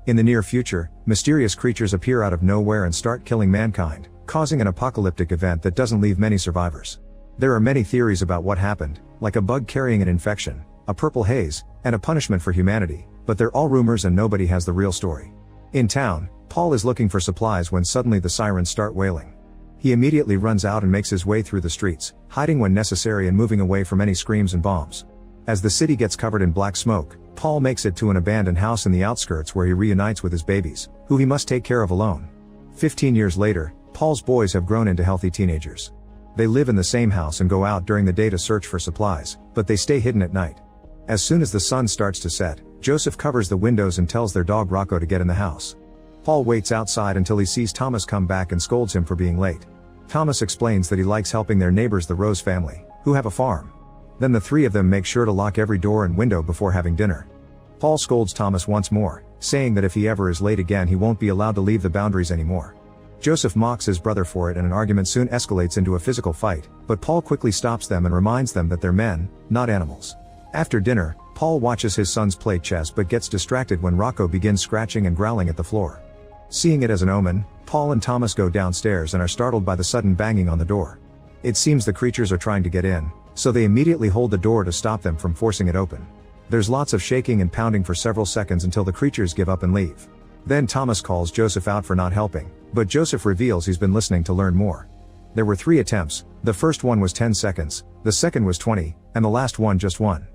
In the near future, mysterious creatures appear out of nowhere and start killing mankind, causing an apocalyptic event that doesn't leave many survivors. There are many theories about what happened, like a bug carrying an infection, a purple haze, and a punishment for humanity, but they're all rumors and nobody has the real story. In town, Paul is looking for supplies when suddenly the sirens start wailing. He immediately runs out and makes his way through the streets, hiding when necessary and moving away from any screams and bombs. As the city gets covered in black smoke, Paul makes it to an abandoned house in the outskirts where he reunites with his babies, who he must take care of alone. 15 years later, Paul's boys have grown into healthy teenagers. They live in the same house and go out during the day to search for supplies, but they stay hidden at night. As soon as the sun starts to set, Joseph covers the windows and tells their dog Rocco to get in the house. Paul waits outside until he sees Thomas come back and scolds him for being late. Thomas explains that he likes helping their neighbors, the Rose family, who have a farm. Then the three of them make sure to lock every door and window before having dinner. Paul scolds Thomas once more, saying that if he ever is late again he won't be allowed to leave the boundaries anymore. Joseph mocks his brother for it and an argument soon escalates into a physical fight, but Paul quickly stops them and reminds them that they're men, not animals. After dinner, Paul watches his sons play chess but gets distracted when Rocco begins scratching and growling at the floor. Seeing it as an omen, Paul and Thomas go downstairs and are startled by the sudden banging on the door. It seems the creatures are trying to get in, so they immediately hold the door to stop them from forcing it open. There's lots of shaking and pounding for several seconds until the creatures give up and leave. Then Thomas calls Joseph out for not helping, but Joseph reveals he's been listening to learn more. There were 3 attempts, the first one was 10 seconds, the second was 20, and the last one just 1.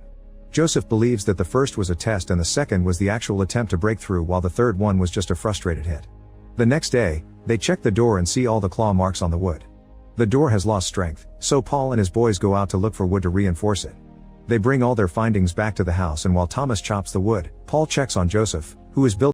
Joseph believes that the first was a test and the second was the actual attempt to break through, while the third one was just a frustrated hit. The next day, they check the door and see all the claw marks on the wood. The door has lost strength, so Paul and his boys go out to look for wood to reinforce it. They bring all their findings back to the house, and while Thomas chops the wood, Paul checks on Joseph, who is built